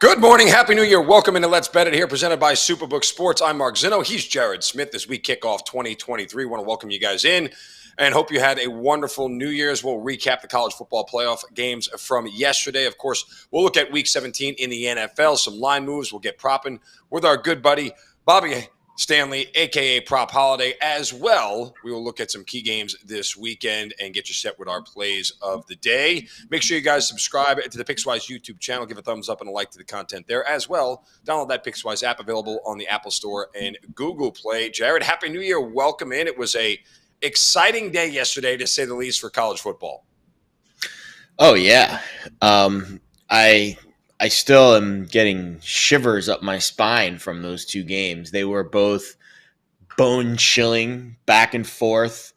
Good morning. Happy New Year. Welcome into Let's Bet It here, presented by Superbook Sports. I'm Mark Zinno. He's Jared Smith. As we kick off 2023, want to welcome you guys in and hope you had a wonderful New Year's. We'll recap the college football playoff games from yesterday. Of course, we'll look at Week 17 in the NFL, some line moves. We'll get propping with our good buddy, Bobby Stanley, a.k.a. Prop Holliday, as well. We will look at some key games this weekend and get you set with our plays of the day. Make sure you guys subscribe to the Pickswise YouTube channel. Give a thumbs up and a like to the content there as well. Download that Pickswise app, available on the Apple Store and Google Play. Jared, Happy New Year. Welcome in. It was a exciting day yesterday, to say the least, for college football. Oh, yeah. I still am getting shivers up my spine from those two games. They were both bone-chilling, back and forth.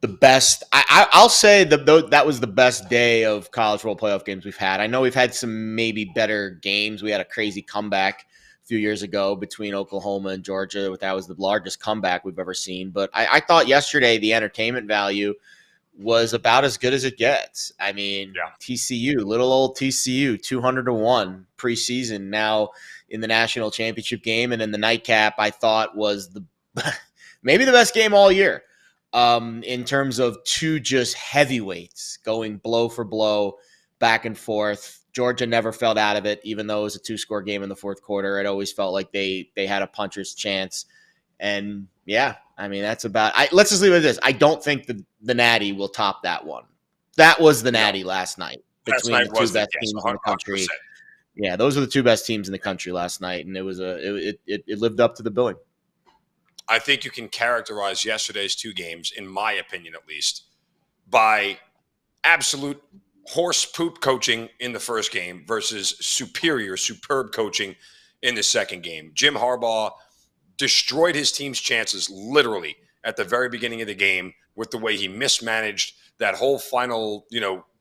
The best – I'll say that was the best day of college football playoff games we've had. I know we've had some maybe better games. We had a crazy comeback a few years ago between Oklahoma and Georgia. That was the largest comeback we've ever seen. But I thought yesterday the entertainment value – was about as good as it gets. I mean, yeah. TCU, little old TCU, 200-1 preseason, now in the national championship game, and in the nightcap, I thought was maybe the best game all year in terms of two just heavyweights going blow for blow, back and forth. Georgia never felt out of it, even though it was a two-score game in the fourth quarter. It always felt like they had a puncher's chance. And yeah, I mean, that's about – let's just leave it at this. I don't think the Natty will top that one. That was the Natty last night between the two best teams in the country. Yeah, those are the two best teams in the country last night, and it was it lived up to the billing. I think you can characterize yesterday's two games, in my opinion at least, by absolute horse poop coaching in the first game versus superb coaching in the second game. Jim Harbaugh destroyed his team's chances literally at the very beginning of the game with the way he mismanaged that whole final,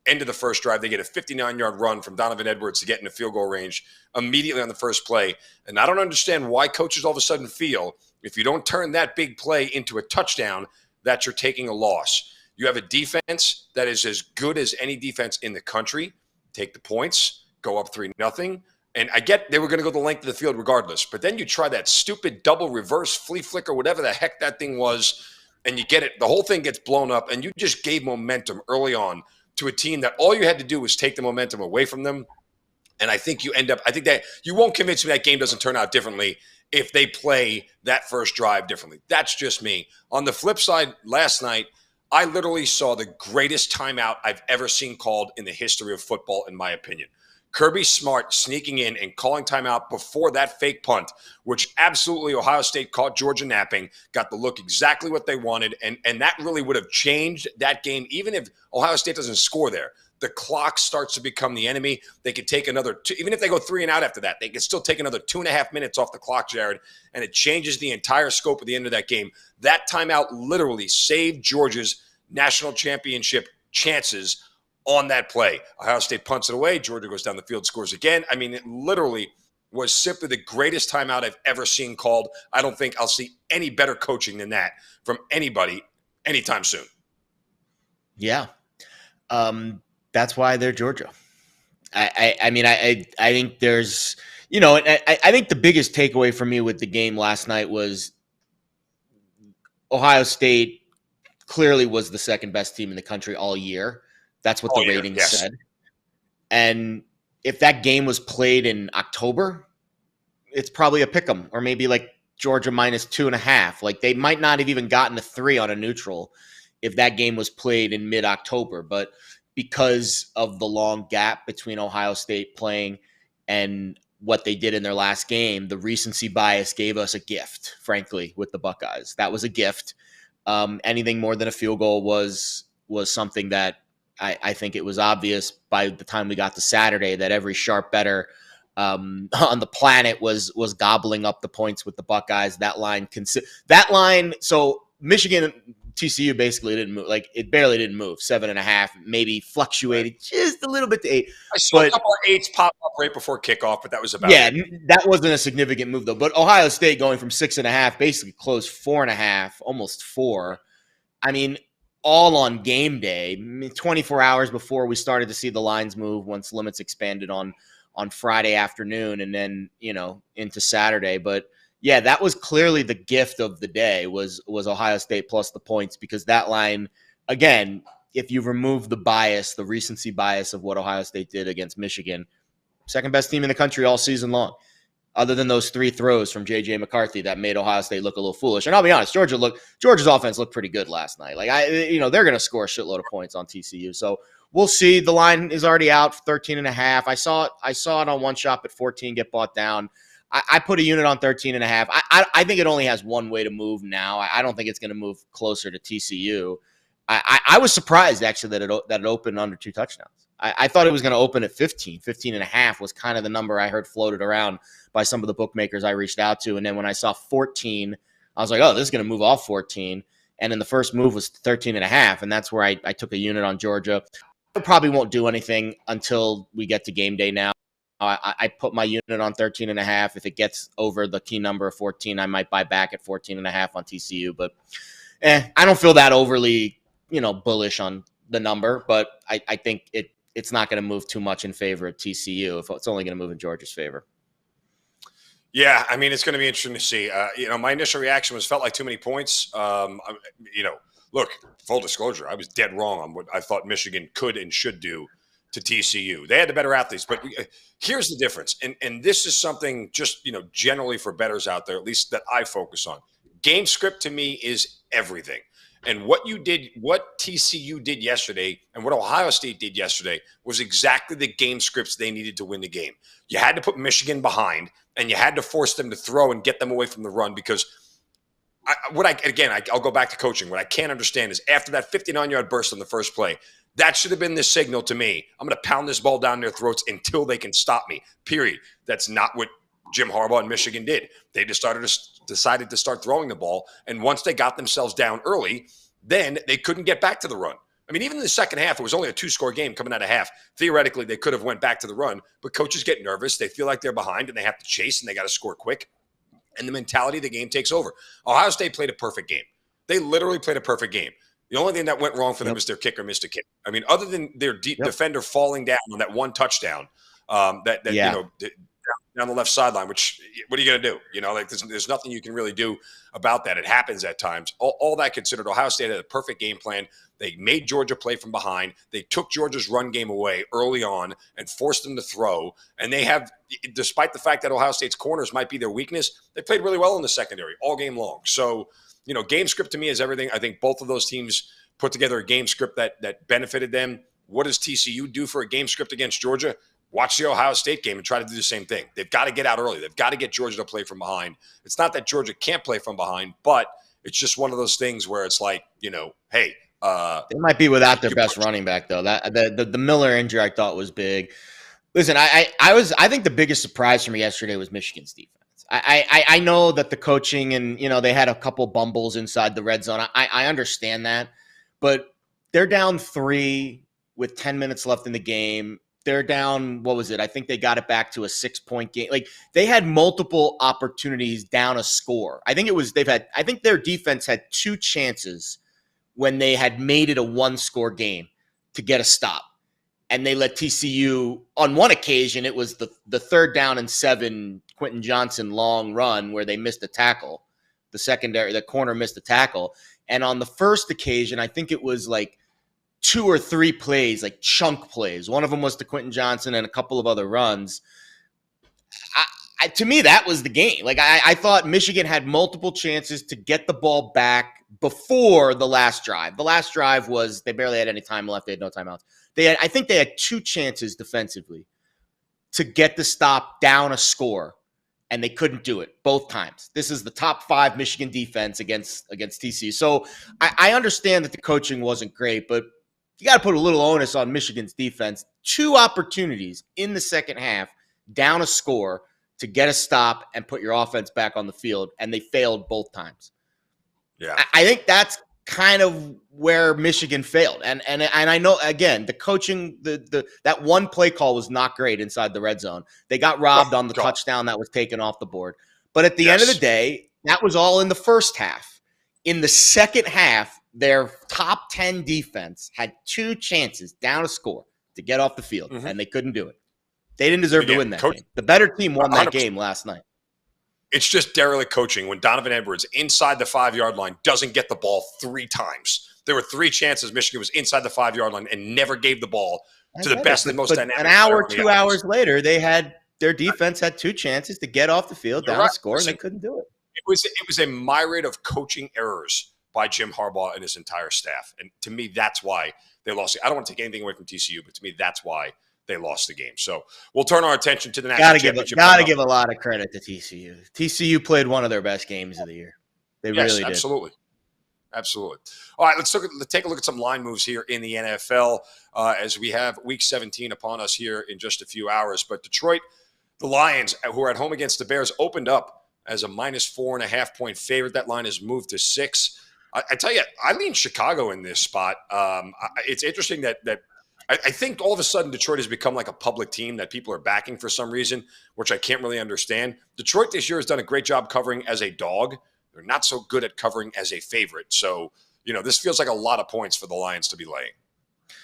end of the first drive. They get a 59-yard run from Donovan Edwards to get into field goal range immediately on the first play. And I don't understand why coaches all of a sudden feel if you don't turn that big play into a touchdown, that you're taking a loss. You have a defense that is as good as any defense in the country. Take the points, go up 3-0. And I get they were going to go the length of the field regardless, but then you try that stupid double reverse flea flicker, whatever the heck that thing was, and you get it. The whole thing gets blown up, and you just gave momentum early on to a team that all you had to do was take the momentum away from them. And I think that you won't convince me that game doesn't turn out differently if they play that first drive differently. That's just me. On the flip side, last night, I literally saw the greatest timeout I've ever seen called in the history of football, in my opinion. Kirby Smart sneaking in and calling timeout before that fake punt, which absolutely Ohio State caught Georgia napping, got the look exactly what they wanted, and that really would have changed that game. Even if Ohio State doesn't score there, the clock starts to become the enemy. They could take another two, even if they go 3 and out after that, they could still take another 2.5 minutes off the clock, Jared, and it changes the entire scope of the end of that game. That timeout literally saved Georgia's national championship chances on that play. Ohio State punts it away. Georgia goes down the field, scores again. I mean, it literally was simply the greatest timeout I've ever seen called. I don't think I'll see any better coaching than that from anybody anytime soon. Yeah. That's why they're Georgia. I think there's, I think the biggest takeaway for me with the game last night was Ohio State clearly was the second best team in the country all year. That's what the ratings said. And if that game was played in October, it's probably a pick'em, or maybe like Georgia minus 2.5. Like they might not have even gotten a 3 on a neutral if that game was played in mid-October. But because of the long gap between Ohio State playing and what they did in their last game, the recency bias gave us a gift, frankly, with the Buckeyes. That was a gift. Anything more than a field goal was something that I think it was obvious by the time we got to Saturday that every sharp bettor on the planet was gobbling up the points with the Buckeyes. That line, so Michigan, TCU basically didn't move. Like it barely didn't move. 7.5, maybe fluctuated just a little bit to 8. I saw a couple of 8s pop up right before kickoff, but that was about it. That wasn't a significant move though. But Ohio State going from 6.5, basically closed 4.5, almost 4. I mean, all on game day, 24 hours before we started to see the lines move once limits expanded on on Friday afternoon and then, into Saturday. But yeah, that was clearly the gift of the day was Ohio State plus the points, because that line, again, if you remove the recency bias of what Ohio State did against Michigan, second best team in the country all season long, other than those 3 throws from J.J. McCarthy that made Ohio State look a little foolish. And I'll be honest, Georgia's offense looked pretty good last night. Like, they're going to score a shitload of points on TCU. So we'll see. The line is already out for 13.5. I saw it on One Shop at 14 get bought down. I put a unit on 13.5. I think it only has one way to move now. I don't think it's going to move closer to TCU. I was surprised, actually, that it opened under 2 touchdowns. I thought it was going to open at 15.5 was kind of the number I heard floated around by some of the bookmakers I reached out to. And then when I saw 14, I was like, oh, this is going to move off 14. And then the first move was 13.5. And that's where I took a unit on Georgia. I probably won't do anything until we get to game day now. I put my unit on 13.5. If it gets over the key number of 14, I might buy back at 14.5 on TCU. But I don't feel that overly, bullish on the number. But I think it's not going to move too much in favor of TCU. If it's only going to move in Georgia's favor. Yeah, I mean, it's going to be interesting to see. My initial reaction felt like too many points. Look, full disclosure, I was dead wrong on what I thought Michigan could and should do to TCU. They had the better athletes, but here's the difference. And this is something just, generally for bettors out there, at least that I focus on. Game script to me is everything. And what TCU did yesterday and what Ohio State did yesterday was exactly the game scripts they needed to win the game. You had to put Michigan behind, and you had to force them to throw and get them away from the run, because I'll go back to coaching. What I can't understand is after that 59-yard burst on the first play, that should have been the signal to me. I'm going to pound this ball down their throats until they can stop me, period. That's not what Jim Harbaugh and Michigan did. They decided to start throwing the ball, and once they got themselves down early, then they couldn't get back to the run. I mean, even in the second half, it was only a 2-score game coming out of half. Theoretically, they could have went back to the run, but coaches get nervous. They feel like they're behind, and they have to chase, and they got to score quick. And the mentality of the game takes over. Ohio State played a perfect game. They literally played a perfect game. The only thing that went wrong for them is their kicker missed a kick. I mean, other than their defender falling down on that one touchdown, down the left sideline, which, what are you going to do? There's nothing you can really do about that. It happens at times. All that considered, Ohio State had a perfect game plan. They made Georgia play from behind. They took Georgia's run game away early on and forced them to throw. And they have, despite the fact that Ohio State's corners might be their weakness, they played really well in the secondary all game long. So, game script to me is everything. I think both of those teams put together a game script that benefited them. What does TCU do for a game script against Georgia? Watch the Ohio State game and try to do the same thing. They've got to get out early. They've got to get Georgia to play from behind. It's not that Georgia can't play from behind, but it's just one of those things where it's like, hey. They might be without their best running back, though. That the Miller injury I thought was big. Listen, I think the biggest surprise for me yesterday was Michigan's defense. I know that the coaching and, they had a couple bumbles inside the red zone. I understand that, but they're down 3 with 10 minutes left in the game. They're down, what was it? I think they got it back to a 6-point game. Like, they had multiple opportunities down a score. I think their defense had 2 chances when they had made it a 1-score game to get a stop. And they let TCU, on one occasion, it was the 3rd down and 7 Quentin Johnson long run where they missed a tackle. The corner missed a tackle. And on the first occasion, I think it was like 2 or 3 plays, like chunk plays. One of them was to Quentin Johnson and a couple of other runs. To me, that was the game. Like, I thought Michigan had multiple chances to get the ball back before the last drive. The last drive was, they barely had any time left. They had no timeouts. I think they had 2 chances defensively to get the stop down a score, and they couldn't do it both times. This is the top 5 Michigan defense against TCU. So I understand that the coaching wasn't great, but you got to put a little onus on Michigan's defense. 2 opportunities in the second half, down a score, to get a stop and put your offense back on the field, and they failed both times. Yeah, I think that's kind of where Michigan failed. And I know, again, the coaching, that one play call was not great inside the red zone. They got robbed on the touchdown that was taken off the board. But at the end of the day, that was all in the first half. In the second half, their top 10 defense had 2 chances down a score to get off the field, and they couldn't do it. They didn't deserve to win that game. The better team won that 100%. game last night. It's just derelict coaching when Donovan Edwards inside the 5-yard line doesn't get the ball 3 times. There were 3 chances Michigan was inside the 5-yard line and never gave the ball to the best and most dynamic. An hour, 2 hours later, their defense had 2 chances to get off the field, down a score, and they couldn't do it. It was a myriad of coaching errors by Jim Harbaugh and his entire staff. And to me, that's why they lost. I don't want to take anything away from TCU, but to me, that's why they lost the game. So we'll turn our attention to the national championship. Got to give a lot of credit to TCU. TCU played one of their best games of the year. They really did. Absolutely. All right, let's take a look at some line moves here in the NFL as we have Week 17 upon us here in just a few hours. But Detroit, the Lions, who are at home against the Bears, opened up as a -4.5 point favorite. That line has moved to 6. I tell you, I lean Chicago in this spot. It's interesting that I think all of a sudden Detroit has become like a public team that people are backing for some reason, which I can't really understand. Detroit this year has done a great job covering as a dog. They're not so good at covering as a favorite. So, this feels like a lot of points for the Lions to be laying,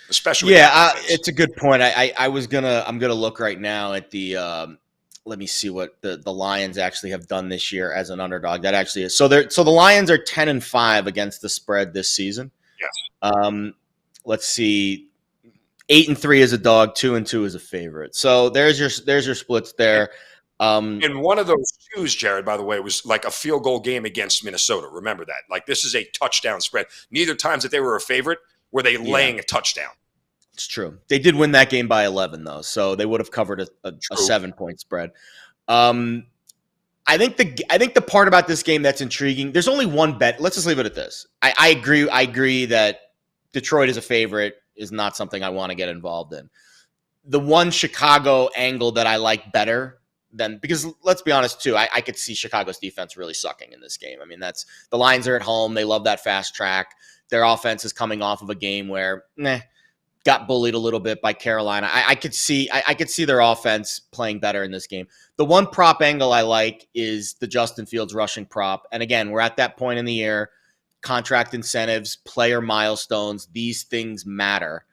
especially. Yeah, it's a good point. I'm gonna look right now at the. Let me see what the Lions actually have done this year as an underdog. That actually is so. The Lions are 10-5 against the spread this season. Yes. Let's see. 8-3 as a dog, 2-2 as a favorite. So there's your splits there. And one of those twos, Jared, by the way, was like a field goal game against Minnesota. Remember that. Like, this is a touchdown spread. Neither times that they were a favorite were they laying a touchdown. It's true. They did win that game by 11, though, so they would have covered a 7-point spread. I think the part about this game that's intriguing, there's only one bet. Let's just leave it at this. I agree that Detroit is a favorite is not something I want to get involved in. The one Chicago angle that I like better than, because let's be honest too, I could see Chicago's defense really sucking in this game. I mean, that's the Lions are at home. They love that fast track. Their offense is coming off of a game where got bullied a little bit by Carolina. I could see their offense playing better in this game. The one prop angle I like is the Justin Fields rushing prop. And again, we're at that point in the year. Contract incentives, player milestones, these things matter.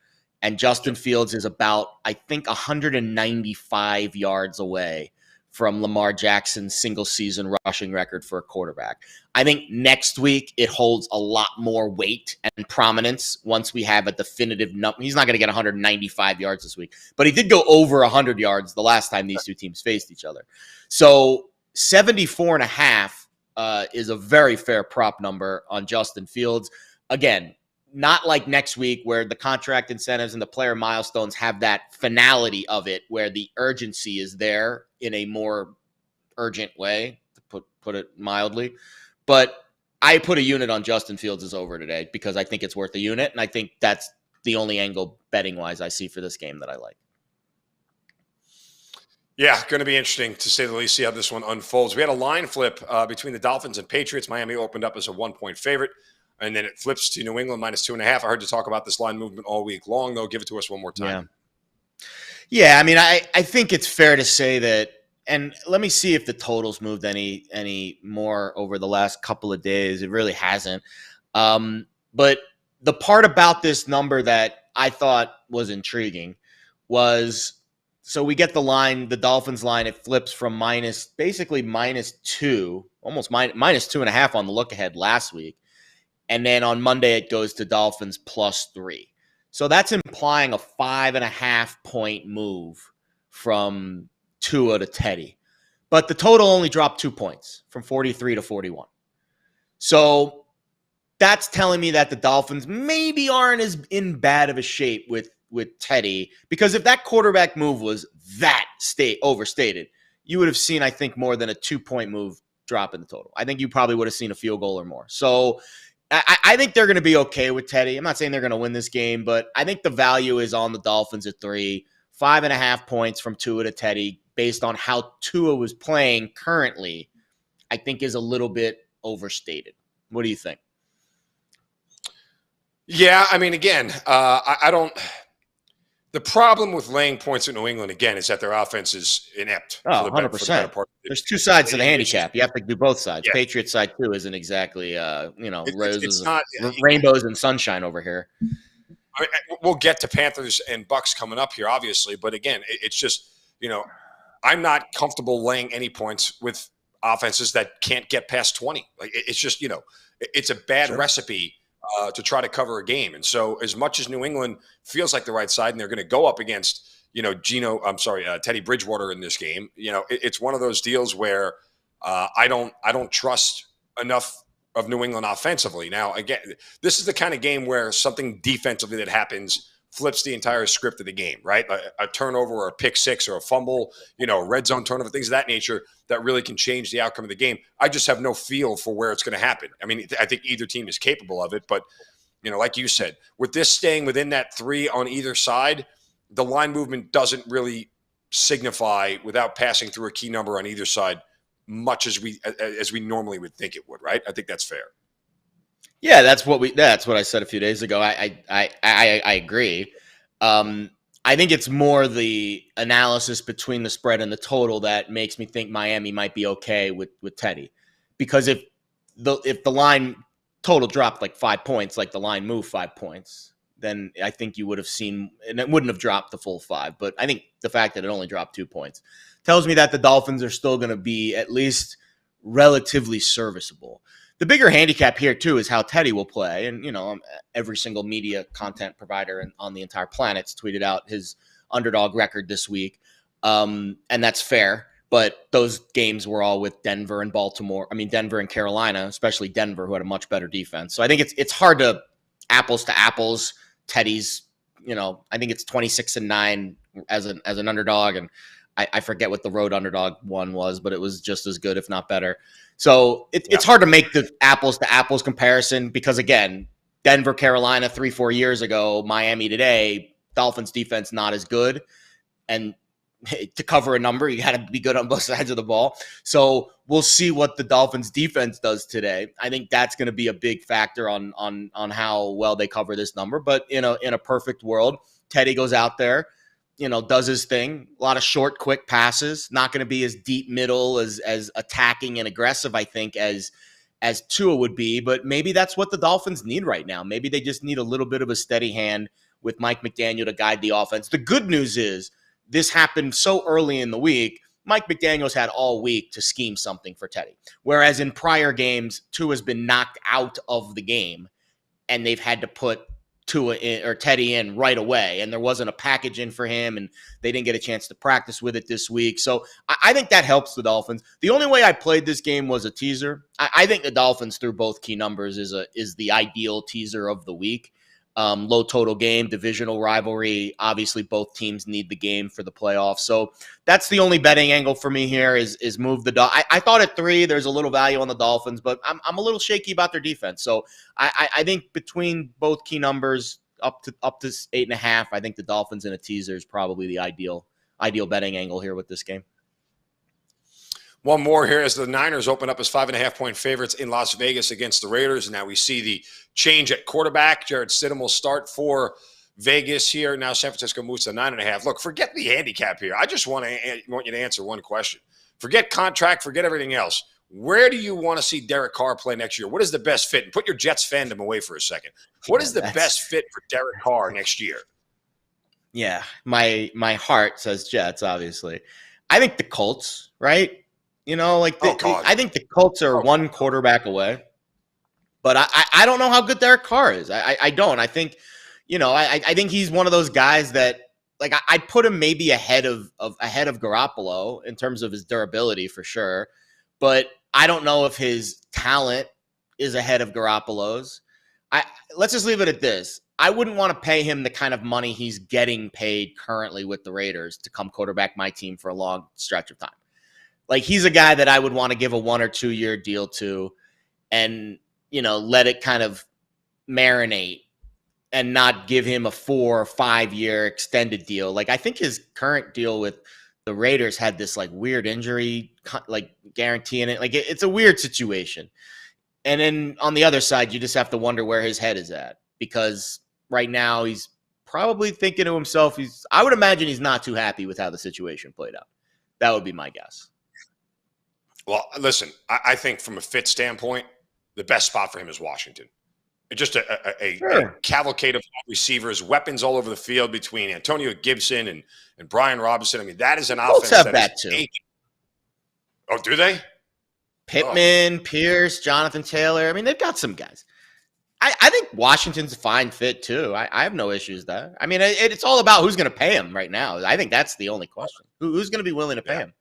And Justin Fields is about, I think, 195 yards away from Lamar Jackson's single-season rushing record for a quarterback. I think next week it holds a lot more weight and prominence once we have a definitive number. He's not going to get 195 yards this week, but he did go over 100 yards the last time these two teams faced each other. So 74.5 is a very fair prop number on Justin Fields. Again, not like next week where the contract incentives and the player milestones have that finality of it where the urgency is there in a more urgent way, to put it mildly. But I put a unit on Justin Fields' over today because I think it's worth a unit, and I think that's the only angle betting-wise I see for this game that I like. Yeah, going to be interesting to say the least, see how this one unfolds. We had a line flip between the Dolphins and Patriots. Miami opened up as a 1-point favorite, and then it flips to New England -2.5. I heard you talk about this line movement all week long, though. Give it to us one more time. Yeah, I mean, I think it's fair to say that, and let me see if the totals moved any more over the last couple of days. It really hasn't. But the part about this number that I thought was intriguing was, so we get the line, the Dolphins line, it flips from -2, almost -2.5 on the look ahead last week. And then on Monday, it goes to Dolphins +3. So that's implying a 5.5-point move from Tua to Teddy. But the total only dropped 2 points from 43 to 41. So that's telling me that the Dolphins maybe aren't as in bad of a shape with Teddy, because if that quarterback move was that overstated, you would have seen, I think, more than a 2-point move drop in the total. I think you probably would have seen a field goal or more. So I think they're going to be okay with Teddy. I'm not saying they're going to win this game, but I think the value is on the Dolphins at 3. 5.5 points from Tua to Teddy based on how Tua was playing currently, I think is a little bit overstated. What do you think? Yeah, I mean, again, I don't – the problem with laying points in New England, again, is that their offense is inept. Oh, 100%. There's two sides to the handicap. You have to do both sides. Yeah. Patriots side, too, isn't exactly, roses, rainbows and sunshine over here. I mean, we'll get to Panthers and Bucks coming up here, obviously. But, again, it's just, you know, I'm not comfortable laying any points with offenses that can't get past 20. Like it's just, it's a bad Sure. recipe to try to cover a game. And so as much as New England feels like the right side and they're going to go up against, Teddy Bridgewater in this game, it's one of those deals where I don't trust enough of New England offensively. Now, again, this is the kind of game where something defensively that happens flips the entire script of the game, right? A turnover or a pick six or a fumble, red zone turnover, things of that nature that really can change the outcome of the game. I just have no feel for where it's going to happen. I mean, I think either team is capable of it, but like you said, with this staying within that 3 on either side, the line movement doesn't really signify without passing through a key number on either side much as we normally would think it would, right? I think that's fair. Yeah, that's what I said a few days ago. I agree. I think it's more the analysis between the spread and the total that makes me think Miami might be okay with Teddy, because if the line total dropped like 5 points, like the line moved 5 points, then I think you would have seen, and it wouldn't have dropped the full 5. But I think the fact that it only dropped 2 points tells me that the Dolphins are still going to be at least relatively serviceable. The bigger handicap here, too, is how Teddy will play. And, every single media content provider on the entire planet's tweeted out his underdog record this week. And that's fair. But those games were all with Denver and Denver and Carolina, especially Denver, who had a much better defense. So I think it's hard to apples to apples. Teddy's, I think it's 26-9 as an underdog. And I forget what the road underdog one was, but it was just as good, if not better. So it's hard to make the apples to apples comparison because, again, Denver, Carolina 3-4 years ago, Miami today, Dolphins defense not as good. And to cover a number, you got to be good on both sides of the ball. So we'll see what the Dolphins defense does today. I think that's going to be a big factor on how well they cover this number. But in a perfect world, Teddy goes out there, does his thing. A lot of short, quick passes. Not going to be as deep middle, as attacking and aggressive, I think, as Tua would be. But maybe that's what the Dolphins need right now. Maybe they just need a little bit of a steady hand with Mike McDaniel to guide the offense. The good news is this happened so early in the week. Mike McDaniel's had all week to scheme something for Teddy. Whereas in prior games, Tua has been knocked out of the game, and they've had to put Tua in, or Teddy in right away, and there wasn't a package in for him, and they didn't get a chance to practice with it this week. So I think that helps the Dolphins. The only way I played this game was a teaser. I think the Dolphins through both key numbers is the ideal teaser of the week. Low total game, divisional rivalry. Obviously, both teams need the game for the playoffs. So that's the only betting angle for me here is move the Dolphins. I thought at 3, there's a little value on the Dolphins, but I'm a little shaky about their defense. So I think between both key numbers up to 8.5, I think the Dolphins in a teaser is probably the ideal betting angle here with this game. One more here as the Niners open up as 5.5-point favorites in Las Vegas against the Raiders. Now we see the change at quarterback. Jarrett Stidham will start for Vegas here. Now San Francisco moves to 9.5. Look, forget the handicap here. I just want you to answer one question. Forget contract, forget everything else. Where do you want to see Derek Carr play next year? What is the best fit? And put your Jets fandom away for a second. What is the best fit for Derek Carr next year? Yeah, my heart says Jets, obviously. I think the Colts, right? I think the Colts are one quarterback away, but I don't know how good Derek Carr is. I don't. I think, I think he's one of those guys that, like, I'd put him maybe ahead of Garoppolo in terms of his durability for sure, but I don't know if his talent is ahead of Garoppolo's. Let's just leave it at this. I wouldn't want to pay him the kind of money he's getting paid currently with the Raiders to come quarterback my team for a long stretch of time. Like, he's a guy that I would want to give a 1 or 2 year deal to and, let it kind of marinate and not give him a 4 or 5 year extended deal. Like, I think his current deal with the Raiders had this like weird injury, like guarantee in it. Like, it's a weird situation. And then on the other side, you just have to wonder where his head is at, because right now he's probably thinking to himself, I would imagine he's not too happy with how the situation played out. That would be my guess. Well, listen, I think from a fit standpoint, the best spot for him is Washington. Just a Sure. cavalcade of receivers, weapons all over the field between Antonio Gibson and Brian Robinson. I mean, that is an Colts offense have that that too. is. Oh, do they? Pittman, Pierce, Jonathan Taylor. I mean, they've got some guys. I think Washington's a fine fit too. I have no issues there. I mean, it's all about who's going to pay him right now. I think that's the only question. Who's going to be willing to pay him?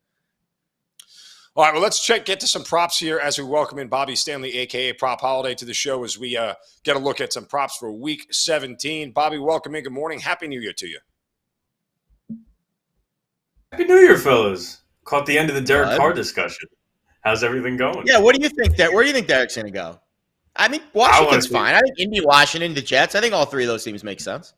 All right, well, let's get to some props here as we welcome in Bobby Stanley, a.k.a. Prop Holiday, to the show as we get a look at some props for Week 17. Bobby, welcome in. Good morning. Happy New Year to you. Happy New Year, fellas. Caught the end of the Derek Carr discussion. How's everything going? Yeah, what do you think? Where do you think Derek's going to go? I mean, Washington's fine. I think Indy, Washington, the Jets. I think all three of those teams make sense.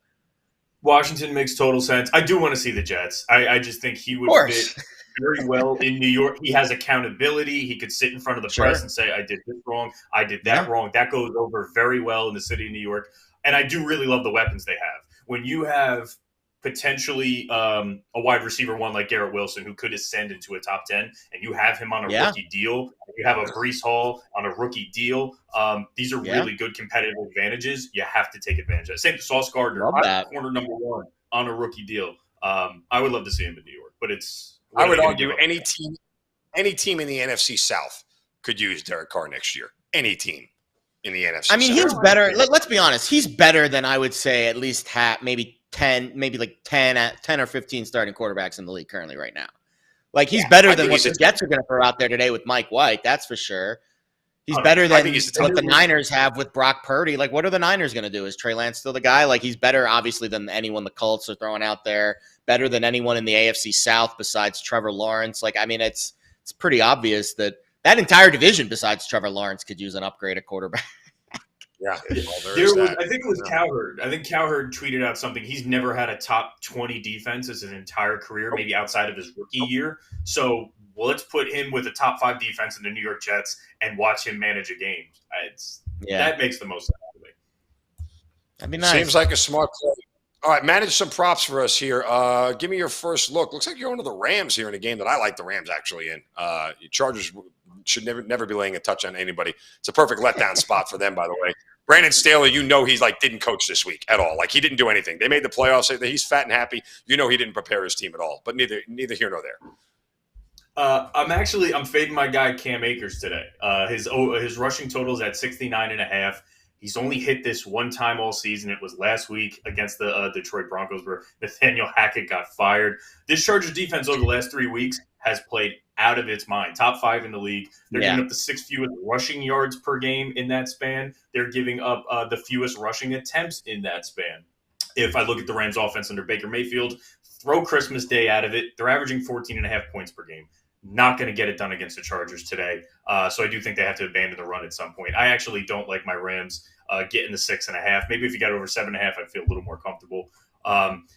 Washington makes total sense. I do want to see the Jets. I just think he would fit very well in New York. He has accountability. He could sit in front of the press and say, I did this wrong. I did that wrong. That goes over very well in the city of New York. And I do really love the weapons they have. When you have potentially a wide receiver one like Garrett Wilson, who could ascend into a top 10, and you have him on a rookie deal, you have a Breece Hall on a rookie deal. These are really good competitive advantages. You have to take advantage of it. Same with Sauce Gardner, corner number one on a rookie deal. I would love to see him in New York, but I would argue any team in the NFC South could use Derek Carr next year. Any team in the NFC South. I mean, he's better. Let's be honest. He's better than I would say at least maybe 10 or 15 starting quarterbacks in the league currently right now. Like, he's better than what the Jets are going to throw out there today with Mike White. That's for sure. He's better than what the Niners have with Brock Purdy. Like, what are the Niners going to do? Is Trey Lance still the guy? Like, he's better, obviously, than anyone the Colts are throwing out there. Better than anyone in the AFC South besides Trevor Lawrence. Like, I mean, it's pretty obvious that entire division besides Trevor Lawrence could use an upgrade at quarterback. Yeah. I think it was Cowherd. I think Cowherd tweeted out something. He's never had a top 20 defense as an entire career, maybe outside of his rookie year. So let's put him with a top 5 defense in the New York Jets and watch him manage a game. That makes the most sense to me. That'd be nice. Seems like a smart play. All right, manage some props for us here. Give me your first look. Looks like you're going to the Rams here in a game that I like the Rams actually in. Chargers should never be laying a touch on anybody. It's a perfect letdown spot for them, by the way. Brandon Staley, he's didn't coach this week at all. Like, he didn't do anything. They made the playoffs. He's fat and happy. He didn't prepare his team at all. But neither here nor there. I'm fading my guy Cam Akers today. His rushing total is at 69.5. He's only hit this one time all season. It was last week against the Detroit Broncos where Nathaniel Hackett got fired. This Chargers defense over the last 3 weeks has played out of its mind. Top 5 in the league. They're giving up the 6th fewest rushing yards per game in that span. They're giving up the fewest rushing attempts in that span. If I look at the Rams offense under Baker Mayfield, throw Christmas Day out of it. They're averaging 14.5 points per game. Not going to get it done against the Chargers today. So I do think they have to abandon the run at some point. I actually don't like my Rams getting the 6.5. Maybe if you got over 7.5, I'd feel a little more comfortable.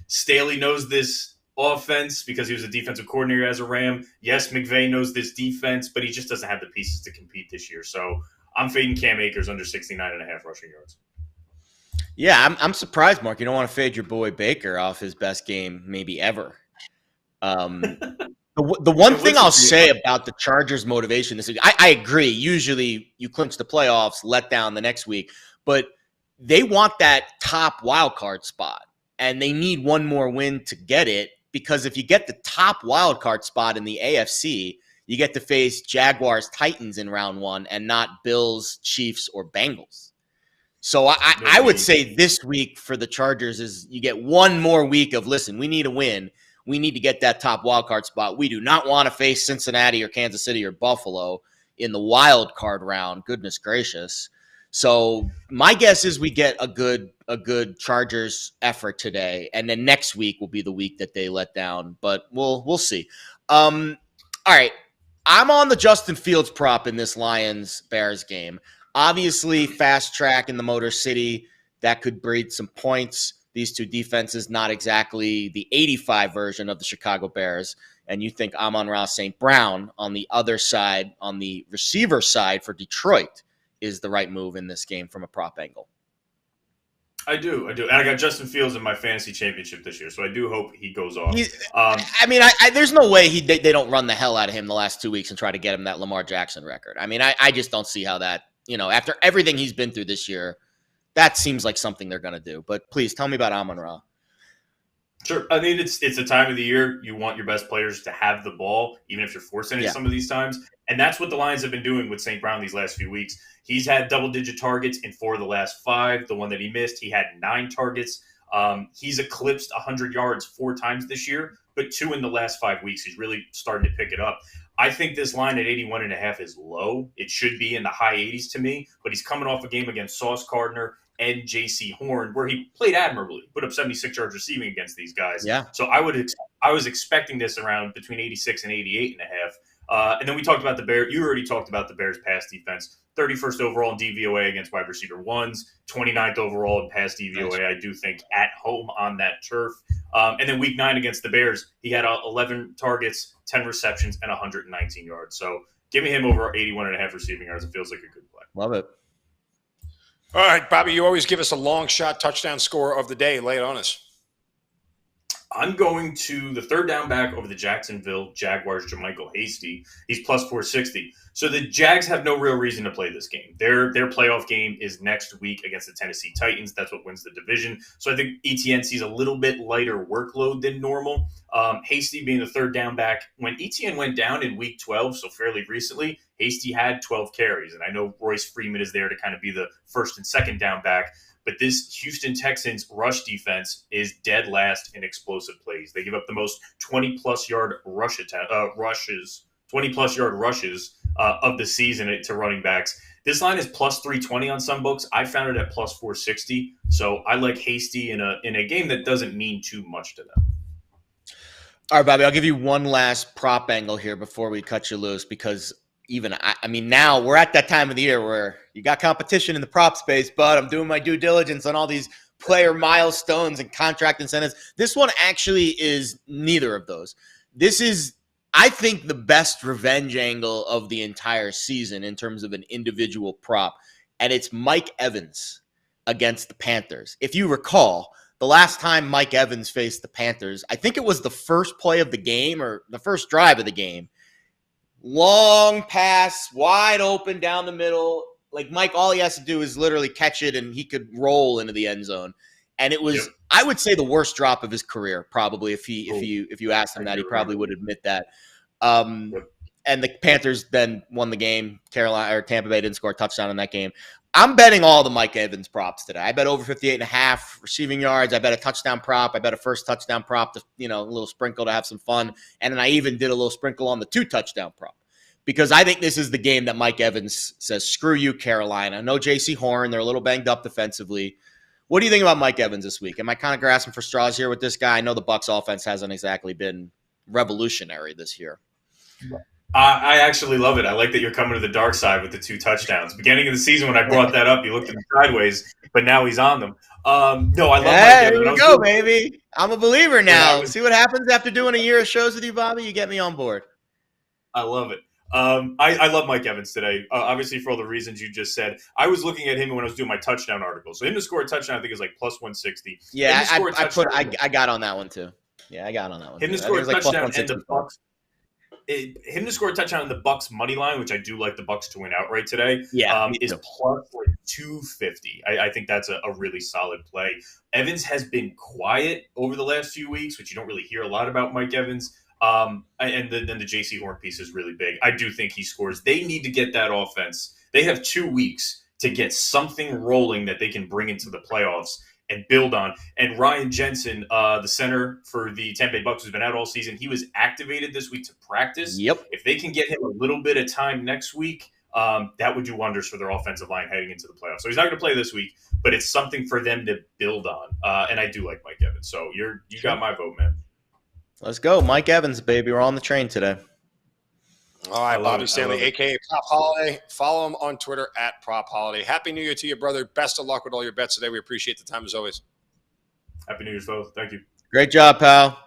Staley knows this offense because he was a defensive coordinator as a Ram. Yes, McVay knows this defense, but he just doesn't have the pieces to compete this year. So I'm fading Cam Akers under 69.5 rushing yards. Yeah, I'm surprised, Mark. You don't want to fade your boy Baker off his best game maybe ever. The one thing I'll say about the Chargers' motivation this week, I agree. Usually you clinch the playoffs, let down the next week, but they want that top wild card spot, and they need one more win to get it. Because if you get the top wild card spot in the AFC, you get to face Jaguars, Titans in round 1 and not Bills, Chiefs, or Bengals. So I would say this week for the Chargers is you get one more week of, listen, we need a win. We need to get that top wild card spot. We do not want to face Cincinnati or Kansas City or Buffalo in the wild card round. Goodness gracious. So my guess is we get a good Chargers effort today, and then next week will be the week that they let down. But we'll see. All right, I'm on the Justin Fields prop in this Lions-Bears game. Obviously, fast track in the Motor City that could breed some points. These two defenses, not exactly the 85 version of the Chicago Bears. And you think Amon-Ra St. Brown on the other side, on the receiver side for Detroit, is the right move in this game from a prop angle. I do. And I got Justin Fields in my fantasy championship this year, so I do hope he goes off. There's no way they don't run the hell out of him the last 2 weeks and try to get him that Lamar Jackson record. I mean, I just don't see how that, after everything he's been through this year, That seems like something they're going to do. But please tell me about Amon-Ra. Sure. I mean, it's a time of the year you want your best players to have the ball, even if you're forcing it some of these times. And that's what the Lions have been doing with St. Brown these last few weeks. He's had double-digit targets in 4 of the last 5. The one that he missed, he had 9 targets. He's eclipsed 100 yards 4 times this year, but 2 in the last 5 weeks. He's really starting to pick it up. I think this line at 81.5 is low. It should be in the high 80s to me, but he's coming off a game against Sauce Gardner and J.C. Horn, where he played admirably, put up 76 yards receiving against these guys. Yeah. So I was expecting this around between 86 and 88.5. And then we talked about the Bears. You already talked about the Bears' pass defense. 31st overall in DVOA against wide receiver ones, 29th overall in pass DVOA, I do think, at home on that turf. And then week 9 against the Bears, he had 11 targets, 10 receptions, and 119 yards. So give me him over 81.5 receiving yards. It feels like a good play. Love it. All right, Bobby, you always give us a long shot touchdown score of the day. Lay it on us. I'm going to the third down back over the Jacksonville Jaguars, JaMycal Hasty. He's plus 460. So the Jags have no real reason to play this game. Their playoff game is next week against the Tennessee Titans. That's what wins the division. So I think ETN sees a little bit lighter workload than normal. Hasty being the third down back. When ETN went down in week 12, so fairly recently, Hasty had 12 carries. And I know Royce Freeman is there to kind of be the first and second down back. But this Houston Texans rush defense is dead last in explosive plays. They give up the most 20-plus yard rushes of the season to running backs. This line is plus 320 on some books. I found it at plus 460. So I like Hasty in a game that doesn't mean too much to them. All right, Bobby, I'll give you one last prop angle here before we cut you loose, because I mean, now we're at that time of the year where you got competition in the prop space, but I'm doing my due diligence on all these player milestones and contract incentives. This one actually is neither of those. This is, I think, the best revenge angle of the entire season in terms of an individual prop, and it's Mike Evans against the Panthers. If you recall, the last time Mike Evans faced the Panthers, I think it was the first play of the game or the first drive of the game. Long pass, wide open down the middle. Like Mike, all he has to do is literally catch it, and he could roll into the end zone. And it was, I would say, the worst drop of his career, probably. If you asked him that, he probably would admit that. And the Panthers then won the game. Tampa Bay didn't score a touchdown in that game. I'm betting all the Mike Evans props today. I bet over 58.5 receiving yards. I bet a touchdown prop. I bet a first touchdown prop to, a little sprinkle to have some fun. And then I even did a little sprinkle on the 2 touchdown prop, because I think this is the game that Mike Evans says, screw you, Carolina. No J.C. Horn. They're a little banged up defensively. What do you think about Mike Evans this week? Am I kind of grasping for straws here with this guy? I know the Bucs offense hasn't exactly been revolutionary this year. I actually love it. I like that you're coming to the dark side with the 2 touchdowns. Beginning of the season, when I brought that up, you looked at me sideways, but now he's on them. No, I love Mike Evans. Here we go, baby. I'm a believer now. See what happens after doing a year of shows with you, Bobby? You get me on board. I love it. I love Mike Evans today, obviously for all the reasons you just said. I was looking at him when I was doing my touchdown article. So him to score a touchdown, I think, is like plus 160. Yeah, I got on that one too. Yeah, I got on that one. Him to score a touchdown and the Bucs. Him to score a touchdown in the Bucs money line, which I do like the Bucs to win outright today, is plus like 250. I think that's a really solid play. Evans has been quiet over the last few weeks, which you don't really hear a lot about Mike Evans. And then the J.C. Horn piece is really big. I do think he scores. They need to get that offense. They have 2 weeks to get something rolling that they can bring into the playoffs and build on. And Ryan Jensen, the center for the Tampa Bay Bucs, who's been out all season, he was activated this week to practice. Yep. If they can get him a little bit of time next week, that would do wonders for their offensive line heading into the playoffs. So he's not going to play this week, but it's something for them to build on. And I do like Mike Evans. So you got my vote, man. Let's go. Mike Evans, baby. We're on the train today. All right, Bobby Stanley, a.k.a. Prop Holiday. Follow him on Twitter at Prop Holiday. Happy New Year to you, brother. Best of luck with all your bets today. We appreciate the time as always. Happy New Year's, folks. Thank you. Great job, pal.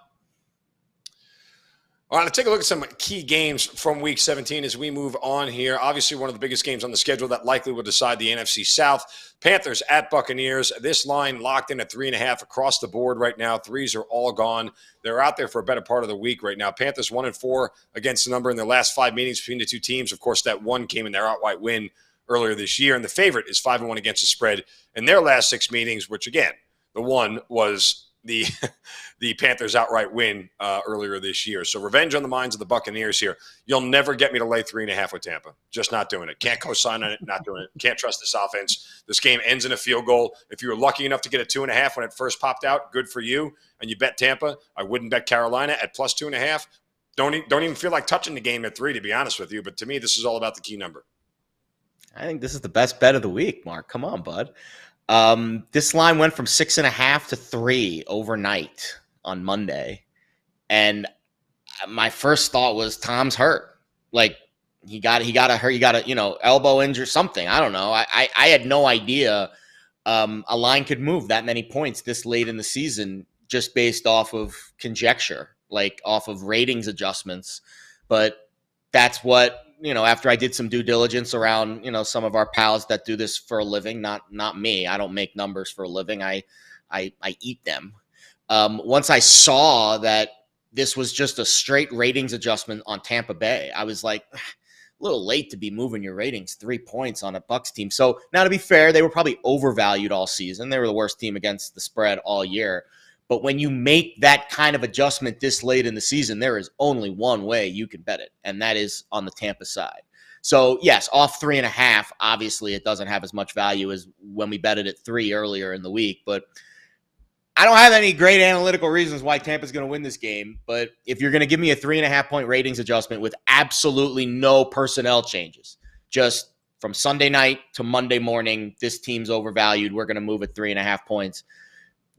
All right, let's take a look at some key games from Week 17 as we move on here. Obviously, one of the biggest games on the schedule that likely will decide the NFC South. Panthers at Buccaneers. This line locked in at 3.5 across the board right now. Threes are all gone. They're out there for a better part of the week right now. Panthers 1-4 against the number in their last 5 meetings between the two teams. Of course, that one came in their outright win earlier this year. And the favorite is 5-1 against the spread in their last 6 meetings, which, again, the one was the the Panthers outright win earlier this year. So revenge on the minds of the Buccaneers here. You'll never get me to lay 3.5 with Tampa. Just not doing it. Can't co-sign on it. Not doing it. Can't trust this offense. This game ends in a field goal. If you were lucky enough to get a 2.5 when it first popped out, good for you. And you bet Tampa. I wouldn't bet Carolina at plus 2.5. Don't even feel like touching the game at 3, to be honest with you. But to me, this is all about the key number. I think this is the best bet of the week, Mark. Come on, bud. This line went from 6.5 to 3 overnight on Monday. And my first thought was Tom's hurt. Like he got hurt. He got a, elbow injury, something. I don't know. I had no idea a line could move that many points this late in the season just based off of conjecture, like off of ratings adjustments. But that's what, after I did some due diligence around, some of our pals that do this for a living, not me. I don't make numbers for a living. I eat them. Once I saw that this was just a straight ratings adjustment on Tampa Bay, I was like, a little late to be moving your ratings 3 points on a Bucs team. So now, to be fair, they were probably overvalued all season. They were the worst team against the spread all year. But when you make that kind of adjustment this late in the season, there is only one way you can bet it, and that is on the Tampa side. So, yes, off 3.5, obviously it doesn't have as much value as when we bet it at 3 earlier in the week. But I don't have any great analytical reasons why Tampa's going to win this game. But if you're going to give me a 3.5-point ratings adjustment with absolutely no personnel changes, just from Sunday night to Monday morning, this team's overvalued, we're going to move at 3.5 points.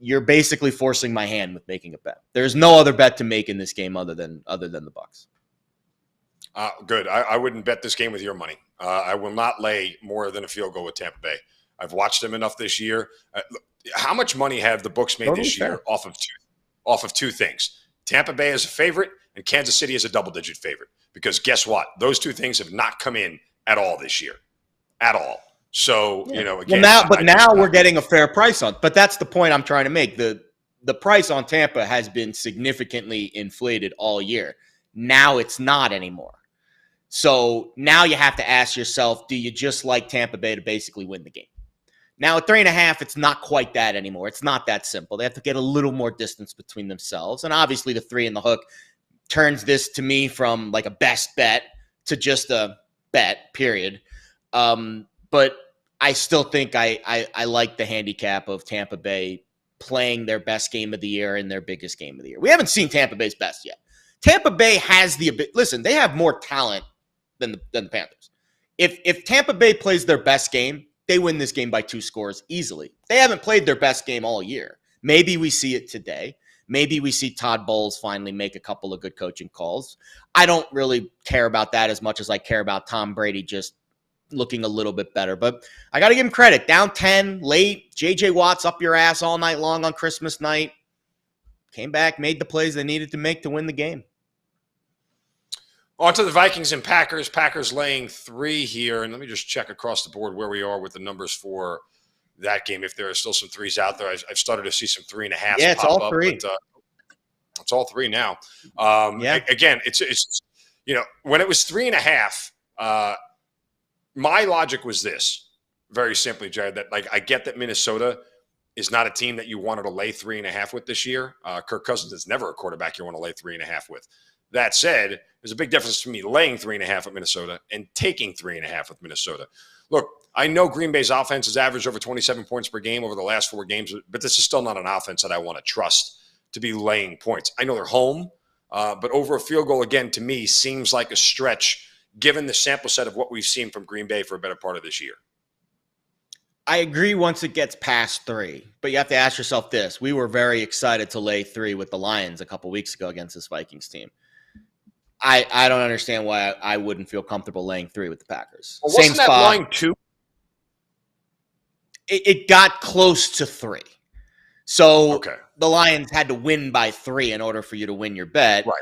You're basically forcing my hand with making a bet. There's no other bet to make in this game other than the Bucs. Good. I wouldn't bet this game with your money. I will not lay more than a field goal with Tampa Bay. I've watched them enough this year. How much money have the books made this year off of two things? Tampa Bay is a favorite and Kansas City is a double-digit favorite. Because guess what? Those two things have not come in at all this year. At all. So, again. Well, now we're getting a fair price on. But that's the point I'm trying to make. The price on Tampa has been significantly inflated all year. Now it's not anymore. So now you have to ask yourself, do you just like Tampa Bay to basically win the game? Now at 3.5, it's not quite that anymore. It's not that simple. They have to get a little more distance between themselves. And obviously the 3 in the hook turns this to me from like a best bet to just a bet, period. But I still think I like the handicap of Tampa Bay playing their best game of the year and their biggest game of the year. We haven't seen Tampa Bay's best yet. Tampa Bay has listen, they have more talent than the Panthers. If Tampa Bay plays their best game, they win this game by 2 scores easily. They haven't played their best game all year. Maybe we see it today. Maybe we see Todd Bowles finally make a couple of good coaching calls. I don't really care about that as much as I care about Tom Brady just looking a little bit better. But I got to give him credit. Down 10, late, J.J. Watt's up your ass all night long on Christmas night. Came back, made the plays they needed to make to win the game. On to the Vikings and Packers. Packers laying 3 here. And let me just check across the board where we are with the numbers for that game. If there are still some 3s out there, I've started to see some 3.5s. Yeah, it's all 3. It's all 3 now. Again, it's when it was 3.5, my logic was this, very simply, Jared, that I get that Minnesota is not a team that you wanted to lay 3.5 with this year. Kirk Cousins is never a quarterback you want to lay 3.5 with. That said, there's a big difference between me laying 3.5 with Minnesota and taking 3.5 with Minnesota. Look, I know Green Bay's offense has averaged over 27 points per game over the last 4 games, but this is still not an offense that I want to trust to be laying points. I know they're home, but over a field goal, again, to me, seems like a stretch given the sample set of what we've seen from Green Bay for a better part of this year. I agree once it gets past 3, but you have to ask yourself this. We were very excited to lay 3 with the Lions a couple weeks ago against this Vikings team. I don't understand why I wouldn't feel comfortable laying 3 with the Packers. Well, wasn't that line 2? It got close to 3. So the Lions had to win by 3 in order for you to win your bet. Right.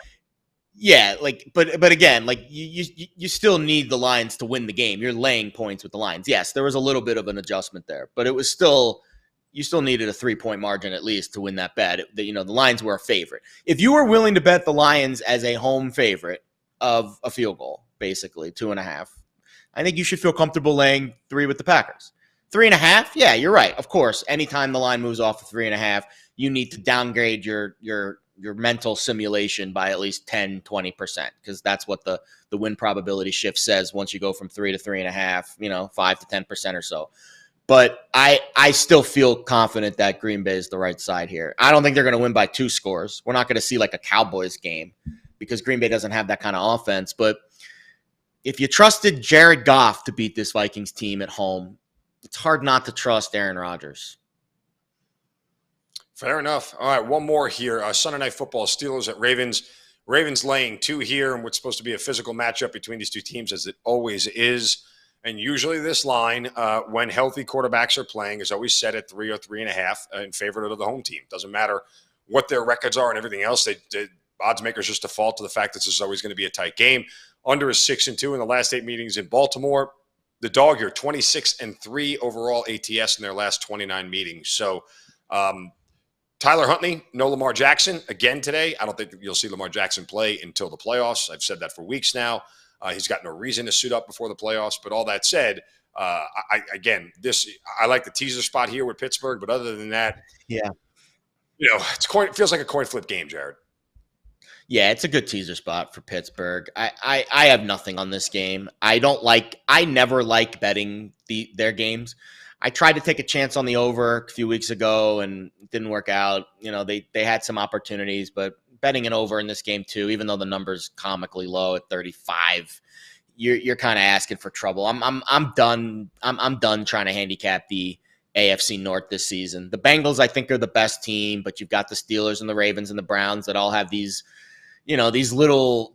Yeah, but again, you still need the Lions to win the game. You're laying points with the Lions. Yes, there was a little bit of an adjustment there, but it was still you still needed a 3-point margin at least to win that bet. The Lions were a favorite. If you were willing to bet the Lions as a home favorite of a field goal, basically 2.5, I think you should feel comfortable laying 3 with the Packers. 3.5, yeah, you're right. Of course, anytime the line moves off of 3.5, you need to downgrade your mental simulation by at least 10, 20%, because that's what the win probability shift says once you go from 3 to 3.5, 5 to 10% or so. But I still feel confident that Green Bay is the right side here. I don't think they're going to win by 2 scores. We're not going to see like a Cowboys game because Green Bay doesn't have that kind of offense. But if you trusted Jared Goff to beat this Vikings team at home, it's hard not to trust Aaron Rodgers. Fair enough. All right, one more here. Sunday Night Football, Steelers at Ravens. Ravens laying 2 here in what's supposed to be a physical matchup between these two teams, as it always is. And usually this line, when healthy quarterbacks are playing, is always set at 3 or 3.5 in favor of the home team. Doesn't matter what their records are and everything else. Odds makers just default to the fact that this is always going to be a tight game. Under is 6-2 in the last 8 meetings in Baltimore. The dog here, 26-3 overall ATS in their last 29 meetings. So Tyler Huntley, no Lamar Jackson again today. I don't think you'll see Lamar Jackson play until the playoffs. I've said that for weeks now. He's got no reason to suit up before the playoffs. But all that said, I like the teaser spot here with Pittsburgh. But other than that, yeah, it feels like a coin flip game, Jared. Yeah, it's a good teaser spot for Pittsburgh. I have nothing on this game. I never like betting their games. I tried to take a chance on the over a few weeks ago and it didn't work out. They had some opportunities, but betting an over in this game too, even though the number's comically low at 35, you're kind of asking for trouble. I'm done. I'm done trying to handicap the AFC North this season. The Bengals, I think, are the best team, but you've got the Steelers and the Ravens and the Browns that all have these little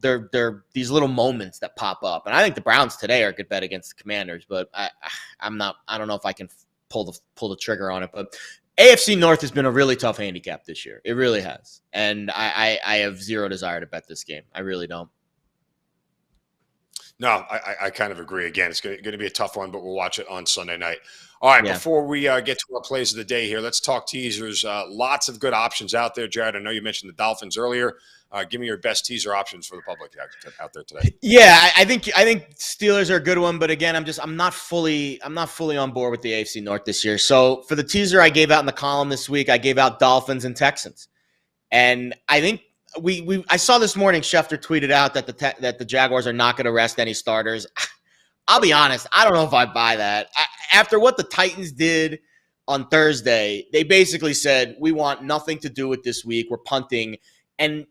moments that pop up. And I think the Browns today are a good bet against the Commanders, but I don't know if I can pull the trigger on it. But AFC North has been a really tough handicap this year. It really has. And I have zero desire to bet this game. I really don't. No, I kind of agree. Again, it's going to be a tough one, but we'll watch it on Sunday night. All right, Before we get to our plays of the day here, let's talk teasers. Lots of good options out there, Jared. I know you mentioned the Dolphins earlier. Give me your best teaser options for the public out there today. Yeah, I think Steelers are a good one, but again, I'm not fully on board with the AFC North this year. So for the teaser I gave out in the column this week, I gave out Dolphins and Texans, and I think I saw this morning Schefter tweeted out that the Jaguars are not going to rest any starters. I'll be honest, I don't know if I buy that. After what the Titans did on Thursday, they basically said we want nothing to do with this week. We're punting, and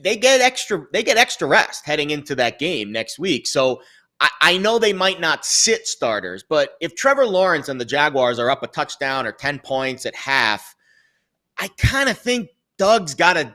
they get extra rest heading into that game next week. So I know they might not sit starters, but if Trevor Lawrence and the Jaguars are up a touchdown or 10 points at half, I kind of think Doug's got to,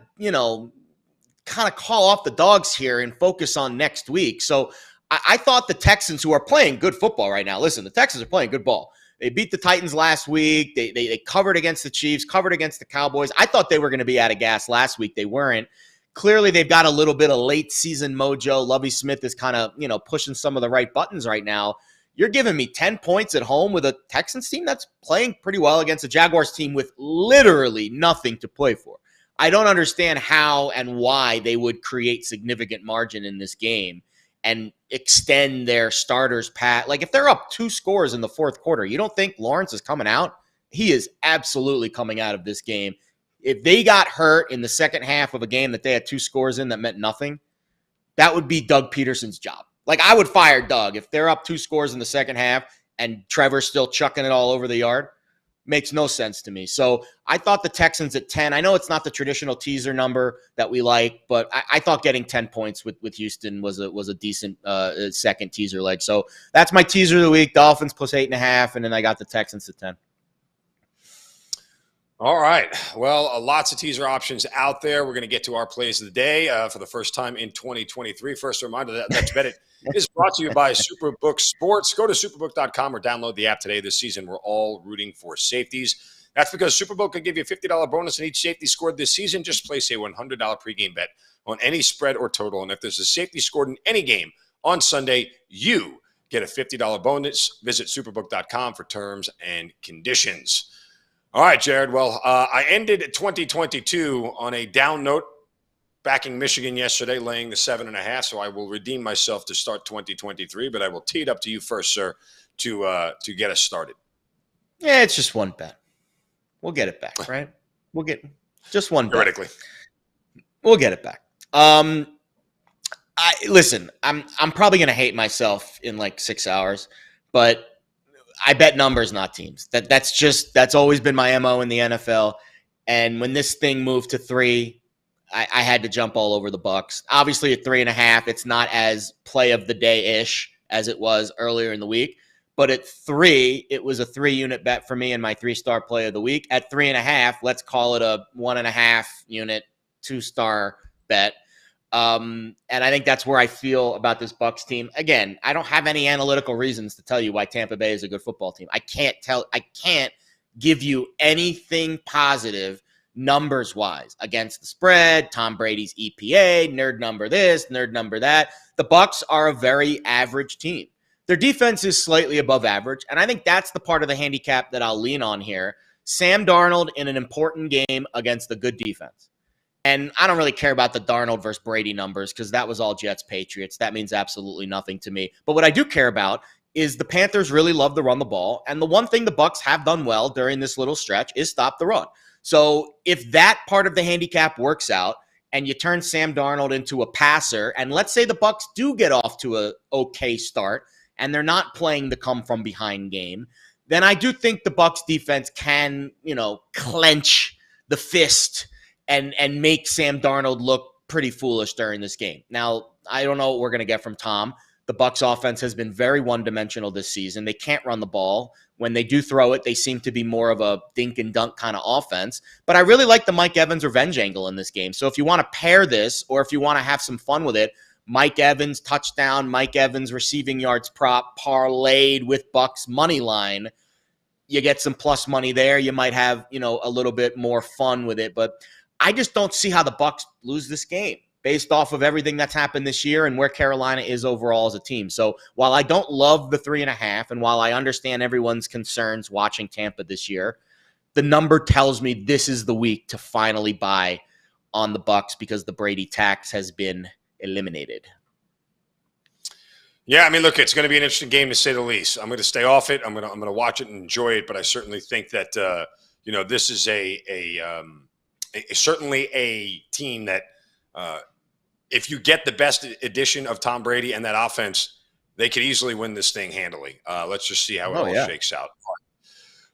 kind of call off the dogs here and focus on next week. So I thought the Texans, who are playing good football right now, listen, the Texans are playing good ball. They beat the Titans last week. They covered against the Chiefs, covered against the Cowboys. I thought they were going to be out of gas last week. They weren't. Clearly, they've got a little bit of late season mojo. Lovie Smith is kind of, pushing some of the right buttons right now. You're giving me 10 points at home with a Texans team that's playing pretty well against a Jaguars team with literally nothing to play for. I don't understand how and why they would create significant margin in this game and extend their starters pat. Like, if they're up 2 scores in the fourth quarter, you don't think Lawrence is coming out? He is absolutely coming out of this game. If they got hurt in the second half of a game that they had 2 scores in that meant nothing, that would be Doug Peterson's job. Like, I would fire Doug if they're up 2 scores in the second half and Trevor's still chucking it all over the yard. Makes no sense to me. So I thought the Texans at 10. I know it's not the traditional teaser number that we like, but I thought getting 10 points with Houston was a decent second teaser leg. So that's my teaser of the week. Dolphins plus 8.5, and then I got the Texans at 10. All right. Well, lots of teaser options out there. We're going to get to our plays of the day for the first time in 2023. First reminder that Let's Bet It is brought to you by Superbook Sports. Go to superbook.com or download the app today. This season, we're all rooting for safeties. That's because Superbook can give you a $50 bonus on each safety scored this season. Just place a $100 pregame bet on any spread or total. And if there's a safety scored in any game on Sunday, you get a $50 bonus. Visit superbook.com for terms and conditions. All right, Jared. Well, I ended 2022 on a down note. backing Michigan yesterday, laying the 7.5. So I will redeem myself to start 2023. But I will tee it up to you first, sir, to get us started. Yeah, it's just one bet. We'll get it back, right? We'll get just one bet. Theoretically. We'll get it back. Listen, I'm probably gonna hate myself in like 6 hours, but I bet numbers, not teams. That's always been my MO in the NFL. And when this thing moved to 3, I had to jump all over the Bucs. Obviously at 3.5, it's not as play of the day-ish as it was earlier in the week. But at 3, it was a 3-unit bet for me and my 3-star play of the week. At 3.5, let's call it a 1.5-unit 2-star bet. And I think that's where I feel about this Bucs team. Again, I don't have any analytical reasons to tell you why Tampa Bay is a good football team. I can't give you anything positive numbers-wise against the spread, Tom Brady's EPA, nerd number this, nerd number that. The Bucs are a very average team. Their defense is slightly above average, and I think that's the part of the handicap that I'll lean on here. Sam Darnold in an important game against a good defense. And I don't really care about the Darnold versus Brady numbers because that was all Jets-Patriots. That means absolutely nothing to me. But what I do care about is the Panthers really love to run the ball, and the one thing the Bucs have done well during this little stretch is stop the run. So if that part of the handicap works out, and you turn Sam Darnold into a passer, and let's say the Bucs do get off to a okay start, and they're not playing the come-from-behind game, then I do think the Bucs defense can, clench the fist and make Sam Darnold look pretty foolish during this game. Now, I don't know what we're going to get from Tom. The Bucs offense has been very one-dimensional this season. They can't run the ball. When they do throw it, they seem to be more of a dink and dunk kind of offense. But I really like the Mike Evans revenge angle in this game. So if you want to pair this, or if you want to have some fun with it, Mike Evans touchdown, Mike Evans receiving yards prop parlayed with Bucs money line, you get some plus money there. You might have, a little bit more fun with it. But I just don't see how the Bucs lose this game based off of everything that's happened this year and where Carolina is overall as a team. So while I don't love the 3.5, and while I understand everyone's concerns watching Tampa this year, the number tells me this is the week to finally buy on the Bucs because the Brady tax has been eliminated. Yeah, I mean, look, it's going to be an interesting game to say the least. I'm going to stay off it. I'm going to watch it and enjoy it, but I certainly think that this is certainly a team that if you get the best edition of Tom Brady and that offense, they could easily win this thing handily. Let's just see how it all shakes out.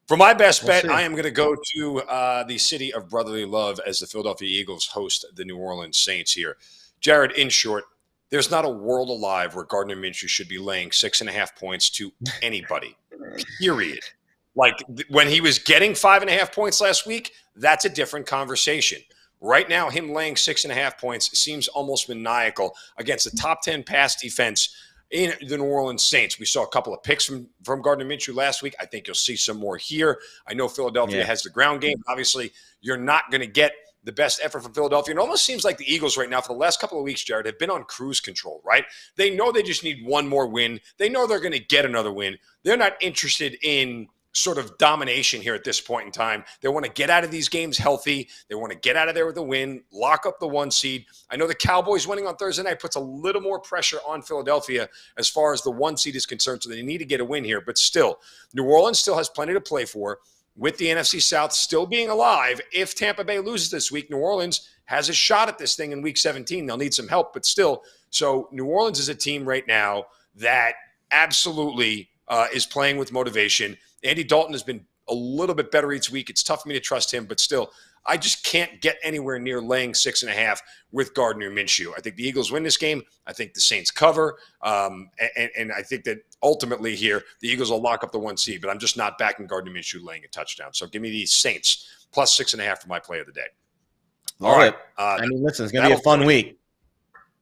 For my best bet, I am going to go to the city of brotherly love as the Philadelphia Eagles host the New Orleans Saints here. Jared, in short, there's not a world alive where Gardner Minshew should be laying 6.5 points to anybody, period. Like when he was getting 5.5 points last week, that's a different conversation. Right now, him laying 6.5 points seems almost maniacal against the top 10 pass defense in the New Orleans Saints. We saw a couple of picks from Gardner Minshew last week. I think you'll see some more here. I know Philadelphia has the ground game. Obviously, you're not going to get the best effort from Philadelphia. It almost seems like the Eagles right now for the last couple of weeks, Jared, have been on cruise control, right? They know they just need one more win. They know they're going to get another win. They're not interested in sort of domination here at this point in time. They want to get out of these games healthy. They want to get out of there with a win, lock up the 1 seed. I know the Cowboys winning on Thursday night puts a little more pressure on Philadelphia as far as the 1 seed is concerned, so they need to get a win here. But still, New Orleans still has plenty to play for. With the NFC South still being alive, if Tampa Bay loses this week, New Orleans has a shot at this thing in Week 17. They'll need some help, but still. So New Orleans is a team right now that absolutely is playing with motivation. Andy Dalton has been a little bit better each week. It's tough for me to trust him, but still, I just can't get anywhere near laying 6.5 with Gardner Minshew. I think the Eagles win this game. I think the Saints cover. And I think that ultimately here, the Eagles will lock up the 1 seed, but I'm just not backing Gardner Minshew laying a touchdown. So give me the Saints plus 6.5 for my play of the day. All right. Listen, it's going to be a fun week.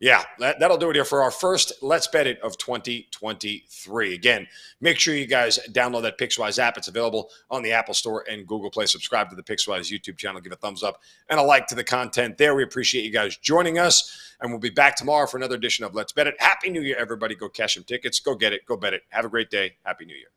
Yeah, that'll do it here for our first Let's Bet It of 2023. Again, make sure you guys download that Pickswise app. It's available on the Apple Store and Google Play. Subscribe to the Pickswise YouTube channel. Give a thumbs up and a like to the content there. We appreciate you guys joining us, and we'll be back tomorrow for another edition of Let's Bet It. Happy New Year, everybody. Go cash some tickets. Go get it. Go bet it. Have a great day. Happy New Year.